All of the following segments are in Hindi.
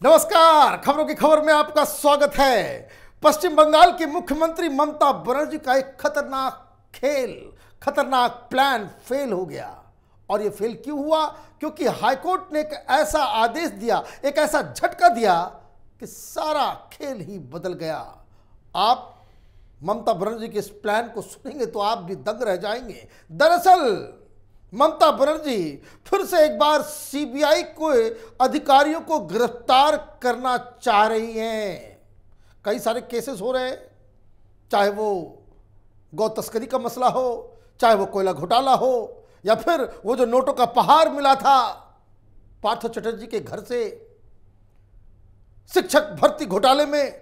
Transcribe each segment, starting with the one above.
नमस्कार, खबरों की खबर में आपका स्वागत है। पश्चिम बंगाल की मुख्यमंत्री ममता बनर्जी का एक खतरनाक प्लान फेल हो गया। और यह फेल क्यों हुआ? क्योंकि हाईकोर्ट ने एक ऐसा आदेश दिया, एक ऐसा झटका दिया कि सारा खेल ही बदल गया। आप ममता बनर्जी के इस प्लान को सुनेंगे तो आप भी दंग रह जाएंगे। दरअसल ममता बनर्जी फिर से एक बार सीबीआई को अधिकारियों को गिरफ्तार करना चाह रही हैं। कई सारे केसेस हो रहे हैं, चाहे वो गौ तस्करी का मसला हो, चाहे वो कोयला घोटाला हो, या फिर वो जो नोटों का पहाड़ मिला था पार्थ चटर्जी के घर से, शिक्षक भर्ती घोटाले में,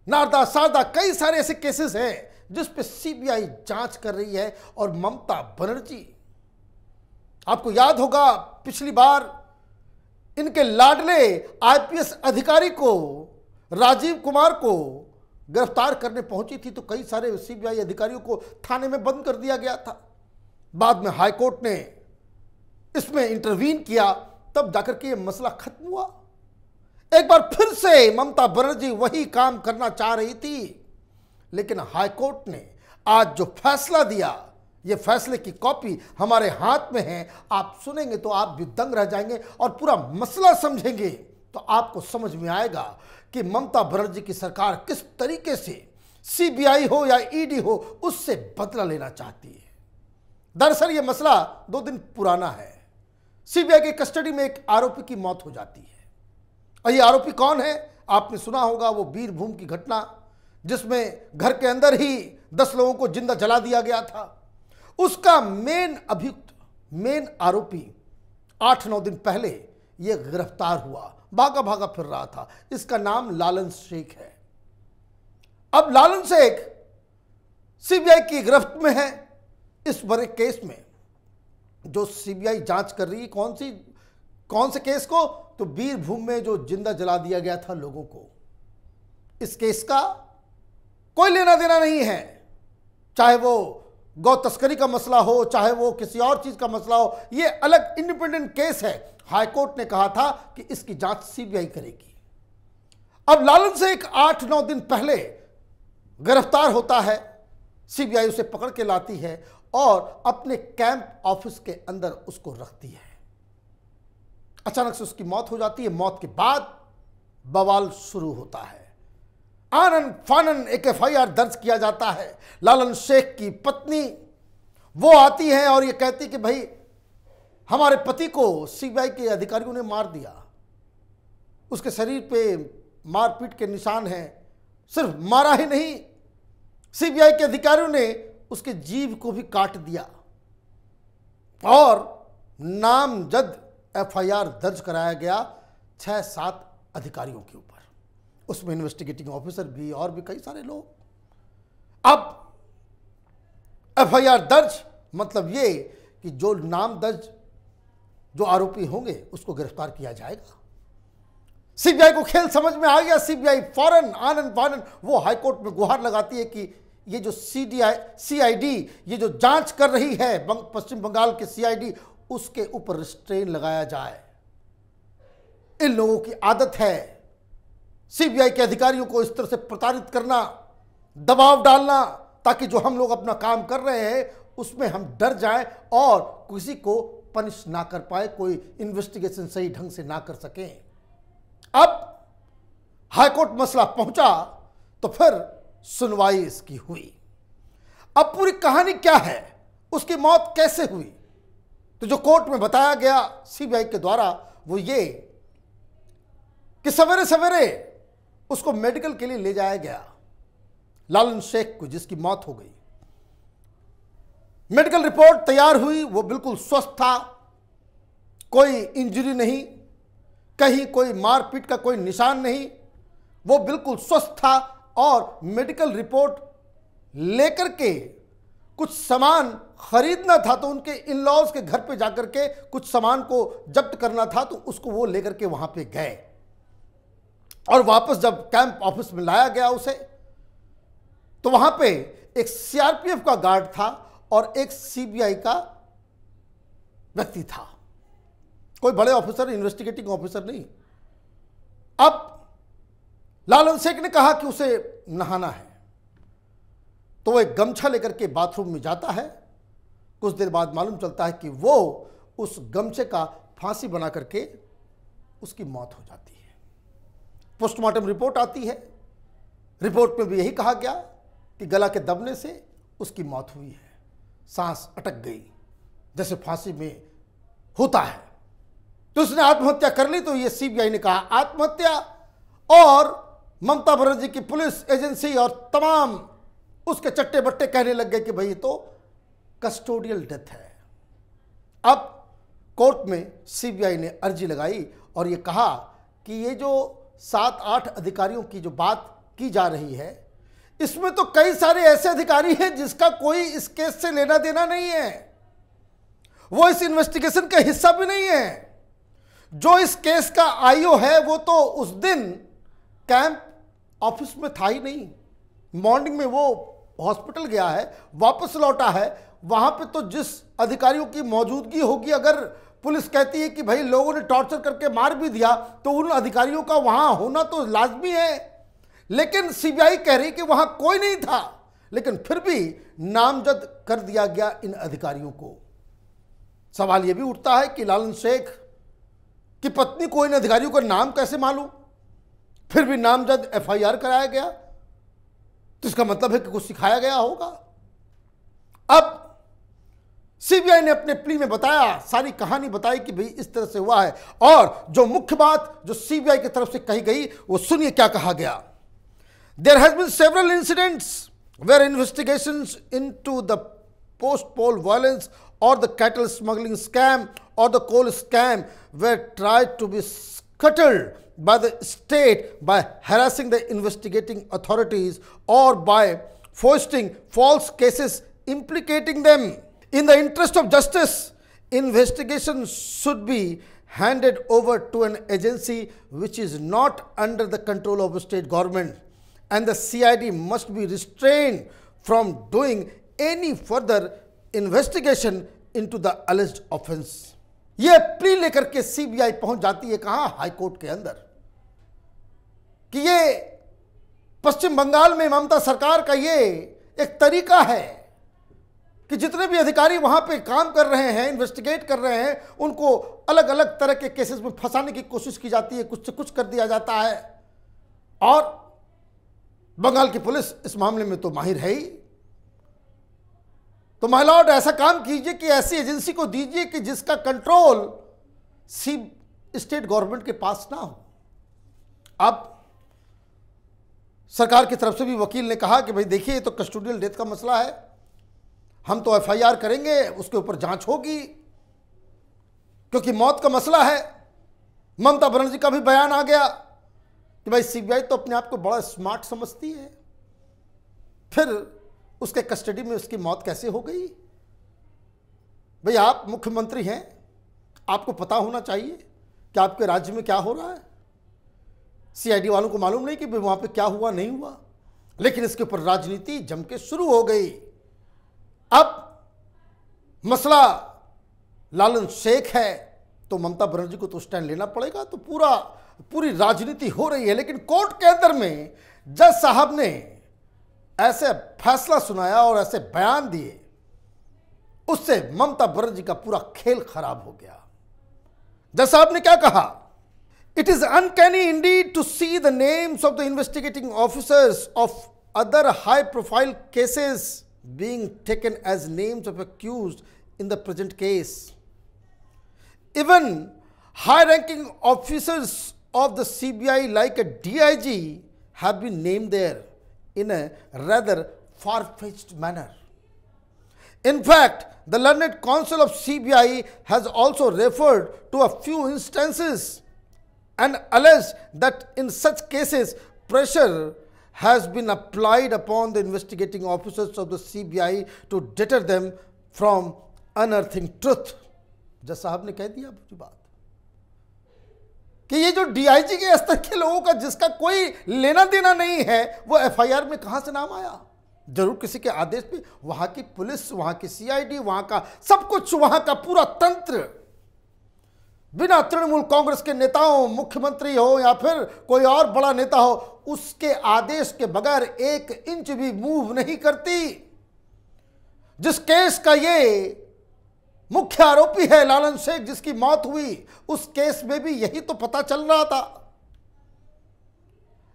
नारदा सारदा, कई सारे ऐसे केसेस हैं जिस पे सीबीआई जांच कर रही है। और ममता बनर्जी, आपको याद होगा पिछली बार इनके लाडले आईपीएस अधिकारी को, राजीव कुमार को गिरफ्तार करने पहुंची थी तो कई सारे सीबीआई अधिकारियों को थाने में बंद कर दिया गया था। बाद में हाईकोर्ट ने इसमें इंटरवीन किया, तब जाकर के यह मसला खत्म हुआ। एक बार फिर से ममता बनर्जी वही काम करना चाह रही थी, लेकिन हाईकोर्ट ने आज जो फैसला दिया, ये फैसले की कॉपी हमारे हाथ में है। आप सुनेंगे तो आप भी दंग रह जाएंगे और पूरा मसला समझेंगे तो आपको समझ में आएगा कि ममता बनर्जी की सरकार किस तरीके से सीबीआई हो या ईडी हो उससे बदला लेना चाहती है। दरअसल ये मसला 2 दिन पुराना है। सीबीआई की कस्टडी में एक आरोपी की मौत हो जाती है। और ये आरोपी कौन है? आपने सुना होगा, वो बीरभूम की घटना जिसमें घर के अंदर ही 10 लोगों को जिंदा जला दिया गया था। उसका मेन अभियुक्त, मेन आरोपी 8-9 दिन पहले यह गिरफ्तार हुआ, भागा भागा फिर रहा था। इसका नाम लालन शेख है। अब लालन शेख सीबीआई की गिरफ्त में है इस बड़े केस में जो सीबीआई जांच कर रही है। कौन से केस को? तो बीरभूम में जो जिंदा जला दिया गया था लोगों को। इस केस का कोई लेना देना नहीं है, चाहे वो गौ तस्करी का मसला हो, चाहे वो किसी और चीज का मसला हो। ये अलग इंडिपेंडेंट केस है। हाईकोर्ट ने कहा था कि इसकी जांच सीबीआई करेगी। अब लालन से एक 8-9 दिन पहले गिरफ्तार होता है, सीबीआई उसे पकड़ के लाती है और अपने कैंप ऑफिस के अंदर उसको रखती है। अचानक से उसकी मौत हो जाती है। मौत के बाद बवाल शुरू होता है। आनन फानन एक एफआईआर दर्ज किया जाता है। लालन शेख की पत्नी वो आती है और ये कहती कि भाई हमारे पति को सीबीआई के अधिकारियों ने मार दिया। उसके शरीर पे मारपीट के निशान हैं। सिर्फ मारा ही नहीं, सीबीआई के अधिकारियों ने उसके जीभ को भी काट दिया और नामजद एफआईआर दर्ज कराया गया 6-7 अधिकारियों के ऊपर। उसमें इन्वेस्टिगेटिंग ऑफिसर भी और भी कई सारे लोग। अब एफआईआर दर्ज मतलब ये कि जो नाम दर्ज जो आरोपी होंगे उसको गिरफ्तार किया जाएगा। सीबीआई को खेल समझ में आ गया। सीबीआई फौरन आनन फानन वो हाईकोर्ट में गुहार लगाती है कि ये जो सीआईडी ये जो जांच कर रही है पश्चिम बंगाल के सीआईडी, उसके ऊपर रिस्ट्रेन लगाया जाए। इन लोगों की आदत है सीबीआई के अधिकारियों को इस तरह से प्रताड़ित करना, दबाव डालना, ताकि जो हम लोग अपना काम कर रहे हैं उसमें हम डर जाएं और किसी को पनिश ना कर पाए, कोई इन्वेस्टिगेशन सही ढंग से ना कर सकें। अब हाईकोर्ट मसला पहुंचा तो फिर सुनवाई इसकी हुई। अब पूरी कहानी क्या है, उसकी मौत कैसे हुई? तो जो कोर्ट में बताया गया सीबीआई के द्वारा वो ये कि सवेरे सवेरे उसको मेडिकल के लिए ले जाया गया, लालन शेख को जिसकी मौत हो गई। मेडिकल रिपोर्ट तैयार हुई, वो बिल्कुल स्वस्थ था, कोई इंजरी नहीं, कहीं कोई मारपीट का कोई निशान नहीं, वो बिल्कुल स्वस्थ था। और मेडिकल रिपोर्ट लेकर के कुछ सामान खरीदना था तो उनके इन लॉज के घर पे जाकर के कुछ सामान को जब्त करना था, तो उसको वो लेकर के वहां पे गए। और वापस जब कैंप ऑफिस में लाया गया उसे, तो वहां पे एक सीआरपीएफ का गार्ड था और एक सीबीआई का व्यक्ति था। कोई बड़े ऑफिसर, इन्वेस्टिगेटिंग ऑफिसर नहीं। अब लालन शेख ने कहा कि उसे नहाना है, तो वो एक गमछा लेकर के बाथरूम में जाता है। कुछ देर बाद मालूम चलता है कि वो उस गमछे का फांसी बना करके उसकी मौत हो जाती है। पोस्टमार्टम रिपोर्ट आती है, रिपोर्ट में भी यही कहा गया कि गला के दबने से उसकी मौत हुई है, सांस अटक गई जैसे फांसी में होता है। तो उसने आत्महत्या कर ली। तो ये सीबीआई ने कहा आत्महत्या, और ममता बनर्जी की पुलिस एजेंसी और तमाम उसके चट्टे बट्टे कहने लग गए कि भाई ये तो कस्टोडियल डेथ है। अब कोर्ट में सीबीआई ने अर्जी लगाई और ये कहा कि ये जो 7-8 अधिकारियों की जो बात की जा रही है, इसमें तो कई सारे ऐसे अधिकारी हैं जिसका कोई इस केस से लेना देना नहीं है, वो इस इन्वेस्टिगेशन का हिस्सा भी नहीं है। जो इस केस का आईओ है वो तो उस दिन कैंप ऑफिस में था ही नहीं। मॉर्निंग में वो हॉस्पिटल गया है, वापस लौटा है। वहां पे तो जिस अधिकारियों की मौजूदगी होगी, अगर पुलिस कहती है कि भाई लोगों ने टॉर्चर करके मार भी दिया, तो उन अधिकारियों का वहां होना तो लाजमी है। लेकिन सीबीआई कह रही कि वहां कोई नहीं था, लेकिन फिर भी नामजद कर दिया गया इन अधिकारियों को। सवाल यह भी उठता है कि लालन शेख की पत्नी को इन अधिकारियों का नाम कैसे मालूम, फिर भी नामजद एफआईआर कराया गया, तो इसका मतलब है कि कुछ सिखाया गया होगा। अब सीबीआई ने अपने प्ली में बताया, सारी कहानी बताई कि भाई इस तरह से हुआ है। और जो मुख्य बात जो सीबीआई की तरफ से कही गई वो सुनिए क्या कहा गया। There has been several incidents where investigations into the post poll violence और the cattle smuggling scam or the coal scam were tried to be scuttled by the state by harassing the investigating authorities or by foisting false cases implicating them. In the interest of justice, investigation should be handed over to an agency which is not under the control of the state government, and the CID must be restrained from doing any further investigation into the alleged offense. यह प्ली लेकर के सीबीआई पहुंच जाती है कहां, हाई कोर्ट के अंदर, कि ये पश्चिम बंगाल में ममता सरकार का ये एक तरीका है कि जितने भी अधिकारी वहां पे काम कर रहे हैं, इन्वेस्टिगेट कर रहे हैं, उनको अलग अलग तरह के केसेस में फंसाने की कोशिश की जाती है, कुछ से कुछ कर दिया जाता है। और बंगाल की पुलिस इस मामले में तो माहिर है ही। तो माय लॉर्ड, ऐसा काम कीजिए कि ऐसी एजेंसी को दीजिए कि जिसका कंट्रोल स्टेट गवर्नमेंट के पास ना हो। अब सरकार की तरफ से भी वकील ने कहा कि भाई देखिए ये तो कस्टोडियल डेथ का मसला है, हम तो एफआईआर करेंगे, उसके ऊपर जांच होगी, क्योंकि मौत का मसला है। ममता बनर्जी का भी बयान आ गया कि भाई सीबीआई तो अपने आप को बड़ा स्मार्ट समझती है, फिर उसके कस्टडी में उसकी मौत कैसे हो गई। भाई आप मुख्यमंत्री हैं, आपको पता होना चाहिए कि आपके राज्य में क्या हो रहा है। सीआईडी वालों को मालूम नहीं कि वहां पे क्या हुआ नहीं हुआ, लेकिन इसके ऊपर राजनीति जम के शुरू हो गई। अब मसला लालन शेख है तो ममता बनर्जी को तो स्टैंड लेना पड़ेगा, तो पूरी राजनीति हो रही है। लेकिन कोर्ट के अंदर में जज साहब ने ऐसे फैसला सुनाया और ऐसे बयान दिए, उससे ममता बनर्जी का पूरा खेल खराब हो गया। जज साहब ने क्या कहा, it is uncanny indeed to see the names of the investigating officers of other high profile cases being taken as names of accused in the present case. Even high ranking officers of the CBI like a DIG have been named there in a rather far-fetched manner. In fact, the learned counsel of CBI has also referred to a few instances and alleged that in such cases pressure has been applied upon the investigating officers of the CBI to deter them from unearthing truth. जज साहब ने कह दिया पूरी बात कि ये जो डीआईजी के स्तर के लोगों का जिसका कोई लेना देना नहीं है, वो एफआईआर में कहां से नाम आया। जरूर किसी के आदेश पे वहां की पुलिस, वहां की सीआईडी, वहां का सब कुछ, वहां का पूरा तंत्र बिना तृणमूल कांग्रेस के नेताओं, मुख्यमंत्री हो या फिर कोई और बड़ा नेता हो, उसके आदेश के बगैर 1 इंच भी मूव नहीं करती। जिस केस का ये मुख्य आरोपी है लालन शेख, जिसकी मौत हुई, उस केस में भी यही तो पता चल रहा था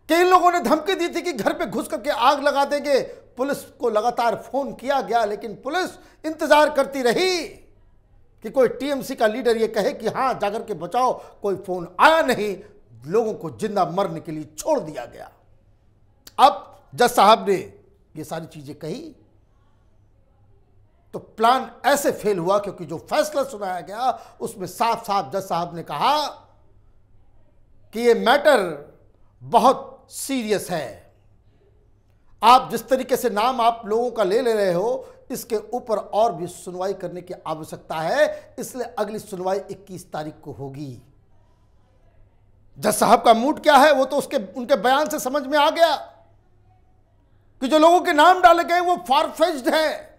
कि इन लोगों ने धमकी दी थी कि घर पे घुस करके आग लगा देंगे। पुलिस को लगातार फोन किया गया, लेकिन पुलिस इंतजार करती रही कि कोई टीएमसी का लीडर ये कहे कि हां जाकर के बचाओ। कोई फोन आया नहीं, लोगों को जिंदा मरने के लिए छोड़ दिया गया। अब जज साहब ने ये सारी चीजें कही तो प्लान ऐसे फेल हुआ, क्योंकि जो फैसला सुनाया गया उसमें साफ साफ जज साहब ने कहा कि ये मैटर बहुत सीरियस है। आप जिस तरीके से नाम आप लोगों का ले रहे हो, इसके ऊपर और भी सुनवाई करने की आवश्यकता है, इसलिए अगली सुनवाई 21 तारीख को होगी। जज साहब का मूड क्या है वो तो उनके बयान से समझ में आ गया कि जो लोगों के नाम डाले गए वो फारफेच्ड है,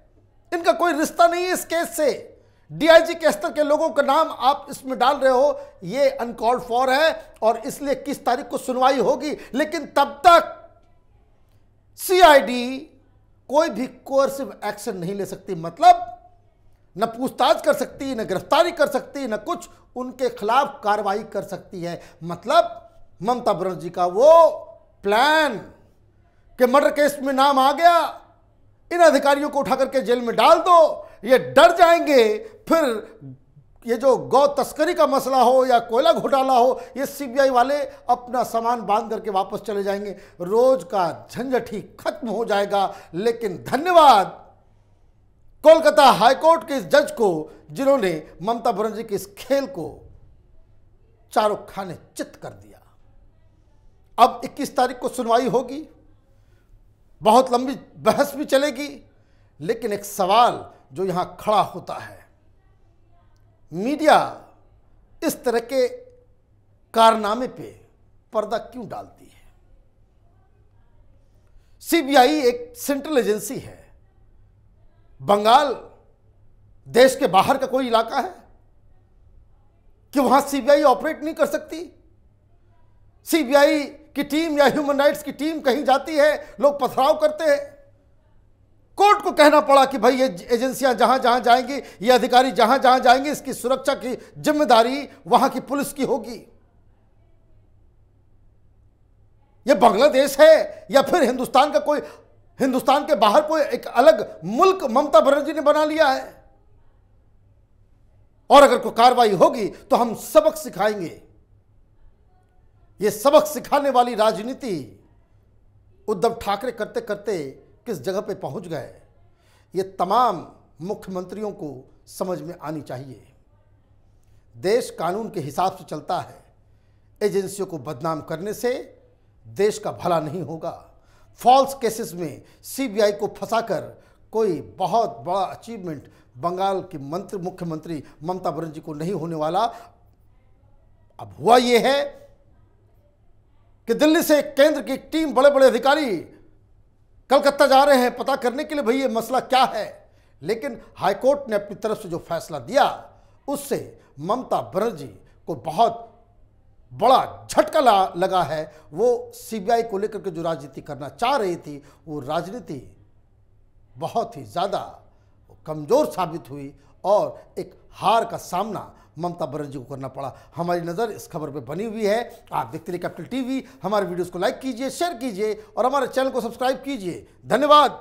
इनका कोई रिश्ता नहीं है इस केस से। डीआईजी के स्तर के लोगों का नाम आप इसमें डाल रहे हो, ये अनकॉल्ड फॉर है और इसलिए 21 तारीख को सुनवाई होगी। लेकिन तब तक सीआईडी कोई भी कोर्सिव एक्शन नहीं ले सकती, मतलब न पूछताछ कर सकती, न गिरफ्तारी कर सकती, न कुछ उनके खिलाफ कार्रवाई कर सकती है। मतलब ममता बनर्जी का वो प्लान कि मर्डर केस में नाम आ गया, इन अधिकारियों को उठा करके जेल में डाल दो, ये डर जाएंगे, फिर ये जो गौ तस्करी का मसला हो या कोयला घोटाला हो, ये सीबीआई वाले अपना सामान बांध करके वापस चले जाएंगे, रोज का झंझट ही खत्म हो जाएगा। लेकिन धन्यवाद कोलकाता हाईकोर्ट के इस जज को, जिन्होंने ममता बनर्जी के इस खेल को चारों खाने चित कर दिया। अब 21 तारीख को सुनवाई होगी, बहुत लंबी बहस भी चलेगी, लेकिन एक सवाल जो यहां खड़ा होता है, मीडिया इस तरह के कारनामे पे पर्दा क्यों डालती है? सीबीआई एक सेंट्रल एजेंसी है। बंगाल देश के बाहर का कोई इलाका है कि वहां सीबीआई ऑपरेट नहीं कर सकती? सीबीआई की टीम या ह्यूमन राइट्स की टीम कहीं जाती है, लोग पथराव करते हैं, कोर्ट को कहना पड़ा कि भाई ये एजेंसियां जहां जहां जाएंगी, ये अधिकारी जहां जहां जाएंगे, इसकी सुरक्षा की जिम्मेदारी वहां की पुलिस की होगी। ये बांग्लादेश है या फिर हिंदुस्तान के बाहर कोई एक अलग मुल्क ममता बनर्जी ने बना लिया है? और अगर कोई कार्रवाई होगी तो हम सबक सिखाएंगे। ये सबक सिखाने वाली राजनीति उद्धव ठाकरे करते करते किस जगह पे पहुंच गए, ये तमाम मुख्यमंत्रियों को समझ में आनी चाहिए। देश कानून के हिसाब से चलता है, एजेंसियों को बदनाम करने से देश का भला नहीं होगा। फॉल्स केसेस में सीबीआई को फंसाकर कोई बहुत बड़ा अचीवमेंट बंगाल की मुख्यमंत्री ममता बनर्जी को नहीं होने वाला। अब हुआ यह है कि दिल्ली से केंद्र की टीम, बड़े बड़े अधिकारी कलकत्ता जा रहे हैं पता करने के लिए भाई ये मसला क्या है, लेकिन हाईकोर्ट ने अपनी तरफ से जो फैसला दिया उससे ममता बनर्जी को बहुत बड़ा झटका लगा है। वो सीबीआई को लेकर के जो राजनीति करना चाह रही थी, वो राजनीति बहुत ही ज़्यादा कमज़ोर साबित हुई और एक हार का सामना ममता बनर्जी को करना पड़ा। हमारी नज़र इस खबर पे बनी हुई है। आप देखते रहिए कैपिटल टीवी। हमारे वीडियोस को लाइक कीजिए, शेयर कीजिए और हमारे चैनल को सब्सक्राइब कीजिए। धन्यवाद।